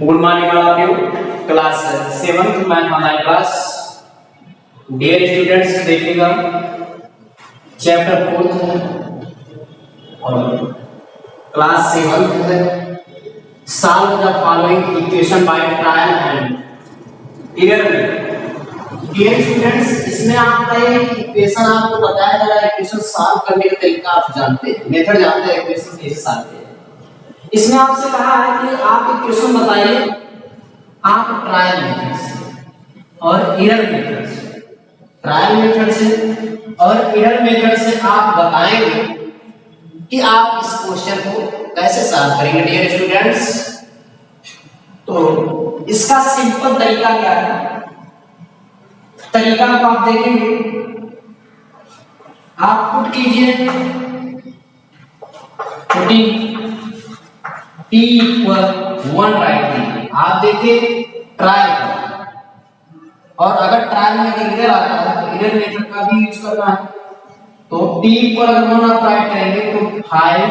Good morning all of you. Class 7th math online class. Dear students, देखिएगा chapter 4 है और class 7th है. Solve the following equation by trial and error. Dear students, इसमें आपका ये equation आपको बताया जा रहा है. इक्वेशन सॉल्व करने का तरीका आप जानते हैं, मेथड जानते हैं इक्वेशन कैसे सॉल्व करते हैं. इसमें आपसे कहा है कि आप इक्वेशन बताइए आप ट्रायल मेथड से और एरर मेथड से, ट्रायल मेथड से और एरर मेथड से आप बताएंगे कि आप इस क्वेश्चन को कैसे सॉल्व करेंगे. डियर स्टूडेंट्स, तो इसका सिंपल तरीका क्या है, तरीका को आप देखेंगे. आप पुट कीजिए पुटिंग P इक्वल 1 राइट कीजिए. आप देखिए ट्रायल का, और अगर ट्रायल में एरर आता है तो एरर मेथड का भी यूज करना है. तो P इक्वल अगर 1 आप राइट करेंगे तो 5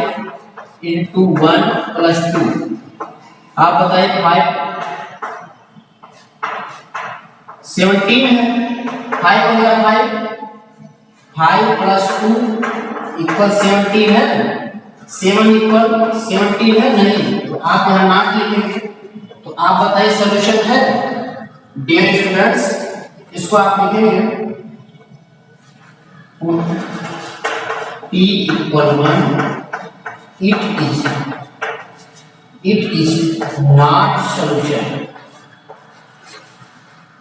into 1 plus 2. आप बताइए 17 है. 5 हो गया 5 plus 2 इक्वल 17 है. 7 इक्वल 17 है नहीं, तो आप यहाँ नाट लिखेंगे. तो आप बताइए सॉल्यूशन है. डियर स्टूडेंट्स, इसको आप लिखेंगे P equal 1 it is not solution.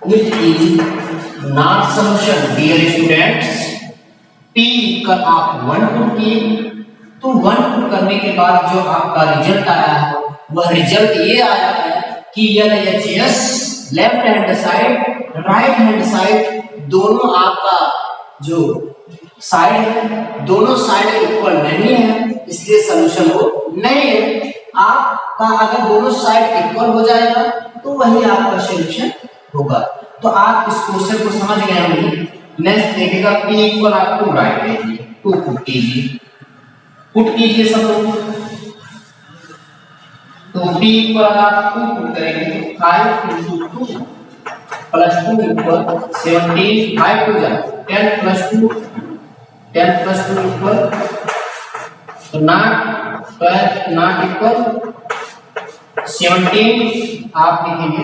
It is not solution. Dear students, P equal आप 1 पुट किए तो 1 पुट करने के बाद जो आपका रिजल्ट आया है वह रिजल्ट ये आया है कि LHS left hand side right hand side दोनों आपका जो साइड है दोनों साइड इक्वल नहीं है, इसलिए सॉल्यूशन वो नहीं है. आपका अगर दोनों साइड इक्वल हो जाएगा तो वही आपका सॉल्यूशन होगा. तो आप इस क्वेश्चन को समझ गए होंगे. नेक्स्ट देखिएगा P इक्वल आप 2 राइट कीजिए, 2 पुट कीजिए, पुट कीजिए सब लोग. तो P इक्वल आप 2 पुट करेंगे तो 5 into 2 plus 2 इक्वल 17. 5 टू जा 10 plus 2 इक्वल तो नॉट इक्वल 17. आप लिखेंगे,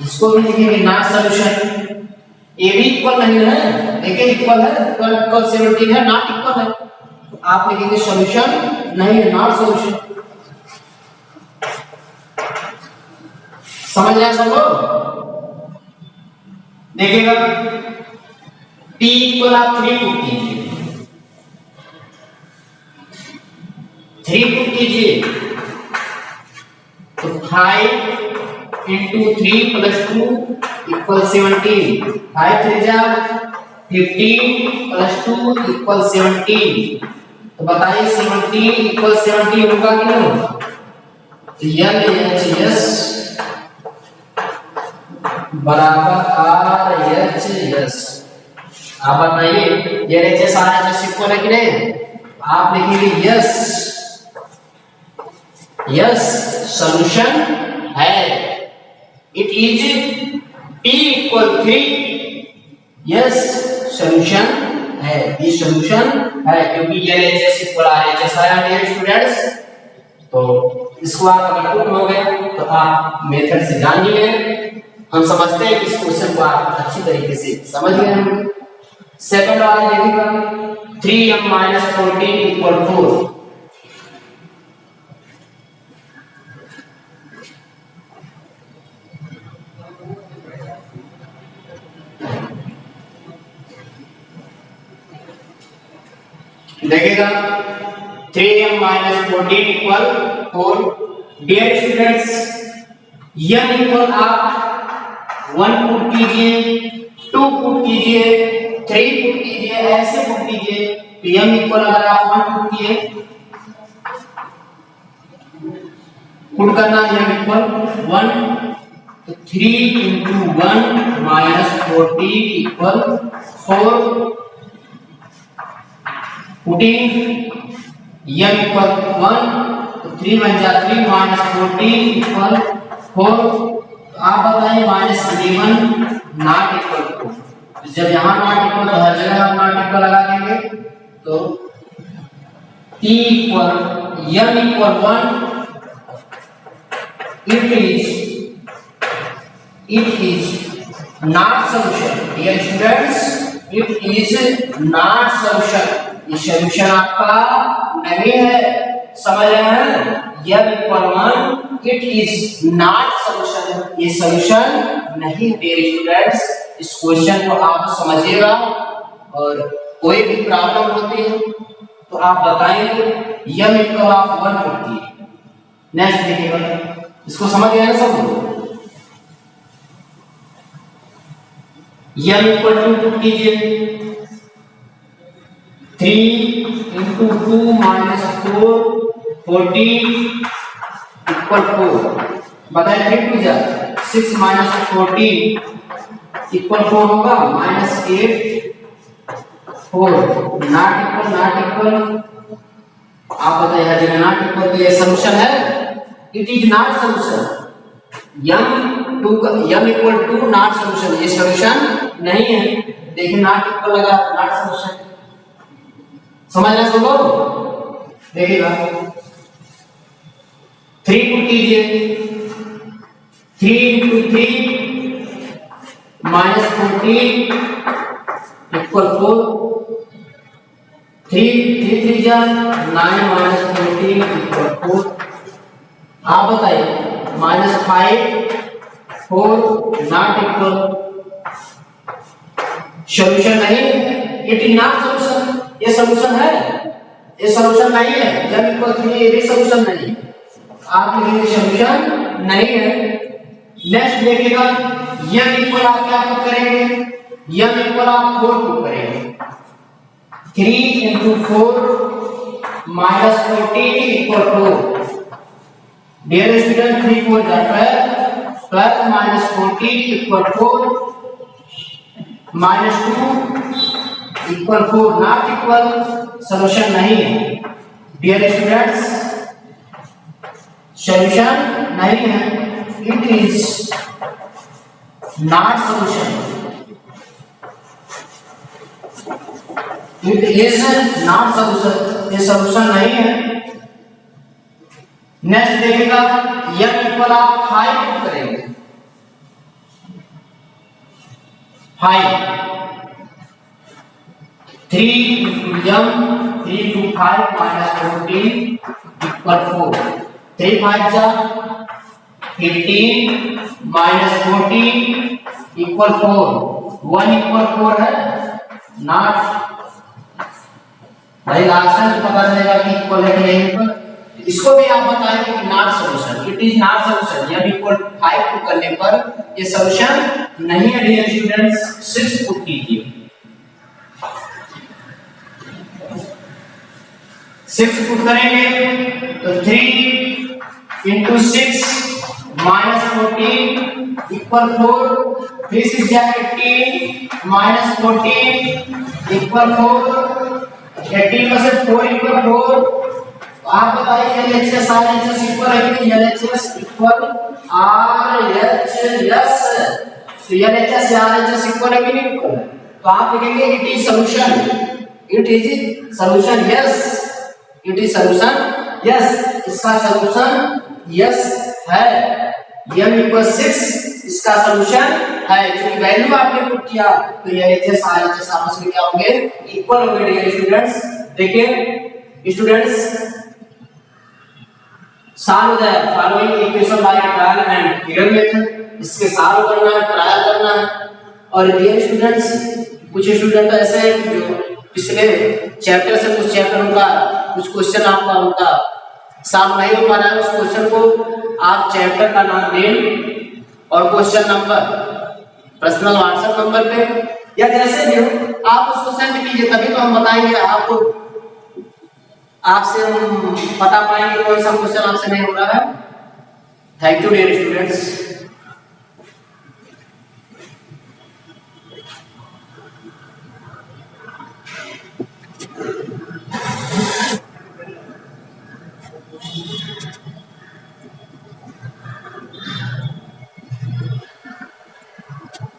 इसको भी लिखेंगे नॉट सॉल्यूशन. ये भी इक्वल नहीं है, देखिए इक्वल है, इक्वल 17 है, नॉट इक्वल है. तो आप लिखेंगे सॉल्यूशन नहीं है, नॉट सॉल्यूशन. समझ रहे हैं सब लोग. देखिएगा P इक्वल आप 3 पुट कीजिए, 3 पुट कीजिए तो 5 into 3 plus 2 इक्वल 17. 5 3 जा 15 plus 2 इक्वल 17. तो बताइए 17 इक्वल 17 होगा कि नहीं. तो LHS बराबर RHS. आप बताइए LHS RHS इक्वल है कि नहीं. आप लिखेंगे यस सॉल्यूशन है. It is P equal 3. Yes solution है, ये सॉल्यूशन है क्योंकि LHS इक्वल RHS आया. डियर स्टूडेंट्स, तो इसको आप अगर पुट हो गए तो आप मेथड से जान ही गए. हम समझते हैं कि इस क्वेश्चन को आप अच्छी तरीके से समझ गए हैं. सेकंड वाला देखिएगा 3m - 14 इक्वल 4. देखिएगा 3m - 14 equal 4. Dear students, m equal आप 1 पुट कीजिए, 2 पुट कीजिए, 3 पुट कीजिए, ऐसे पुट कीजिए. तो m इक्वल अगर आप 1 पुट किए, पुट करना m इक्वल 1 तो 3 into 1 - 14 equal 4. Putting m equal 1 तो 3 1 जा 3 - 14 इक्वल 4। आप बताइए -11 नॉट इक्वल टू, जब यहाँ नॉट इक्वल तो हर जगह हम नॉट इक्वल लगा देंगे, तो t equal m equal 1, it is not solution. Dear students, it is not solution. ये solution आपका नहीं है, समझ रहे हैं? m equal 1, it is not solution. ये solution नहीं। dear students, इस क्वेश्चन को आप समझिएगा और कोई भी प्रॉब्लम होती है तो आप बताएंगे m इक्वल आप 1 होती है। नेक्स्ट देखिएगा, इसको समझ गए ना सब लोग? m इक्वल टू पुट कीजिए, 3 इंटू 2 माइनस 4 14 इक्वल 4। बताए 3 टू जा 6 माइनस 14 इक्वल 4 होगा, -8 4 नॉट इक्वल। आप बताइए हर जगह नॉट इक्वल, तो ये सॉल्यूशन है? It is not solution. m equal to not solution, ये सॉल्यूशन नहीं है। देखिए नॉट इक्वल लगा, नॉट सॉल्यूशन। समझना सब लोग? देखिएगा 3 पुट कीजिए, 3 इंटू 3 माइनस 14 इक्वल 4। 3 जा 9 माइनस 14 इक्वल 4। आप बताइए -5 4 नॉट इक्वल, सॉल्यूशन नहीं। इट इज नॉट सॉल्यूशन, ये सॉल्यूशन है? ये सॉल्यूशन नहीं है। जब इक्वल 3 ये भी सॉल्यूशन नहीं, आप लिखेंगे सॉल्यूशन नहीं है। नेक्स्ट देखिएगा, m इक्वल आप क्या पुट करेंगे? m इक्वल आप 4 पुट करेंगे, 3 into 4 minus 14 equal 4। Dear student 3 4 12 minus 14 equal 4 minus 2 equal 4 not equal, solution नहीं है। डियर स्टूडेंट्स सॉल्यूशन नहीं है, it is not solution, it is not solution, ये सॉल्यूशन नहीं है। नेक्स्ट देखिएगा, m इक्वल आप 5 पुट करेंगे, 5 3 into m 3 to 5 minus 14 equal 4। 3 5 जा 15 माइनस 14 इक्वल 4। 1 इक्वल 4 है नॉट। भाई लास्ट में पता चलेगा कि इक्वल है कि नहीं इक्वल। इसको भी आप बताएंगे कि not solution, it is not solution. m equal 5 put करने पर ये सॉल्यूशन नहीं है। डियर स्टूडेंट्स 6 पुट कीजिए, 6 पुट करेंगे तो 3 इंटू 6 माइनस 14 इक्वल 4। 3 6 जा 18 माइनस 14 इक्वल 4। 18 में से 4 इक्वल 4। आप बताइए LHS RHS इक्वल है कि नहीं? LHS इक्वल RHS, तो LHS RHS इक्वल है कि नहीं इक्वल? तो आप लिखेंगे it is solution, it is solution, yes it is solution, yes इसका सॉल्यूशन यस है। m इक्वल 6 इसका सॉल्यूशन है, क्योंकि वैल्यू आपने पुट किया तो LHS RHS आपस में क्या होंगे? इक्वल होंगे। डियर स्टूडेंट्स देखिए students, solve the following equation by trial and error method. इसके सॉल्व करना है, ट्रायल करना है। और डियर स्टूडेंट्स कुछ स्टूडेंट ऐसे हैं जो पिछले चैप्टर से कुछ चैप्टर उनका कुछ क्वेश्चन आपका उनका सॉल्व नहीं हो पा रहा है। उस क्वेश्चन को आप चैप्टर का नाम दें और question number personal WhatsApp number पे या जैसे भी हो आप उसको सेंड कीजिए, तभी तो हम बताएंगे आपको, आपसे हम बता पाएंगे कौन सा क्वेश्चन आपसे नहीं हो रहा है। Thank you dear students.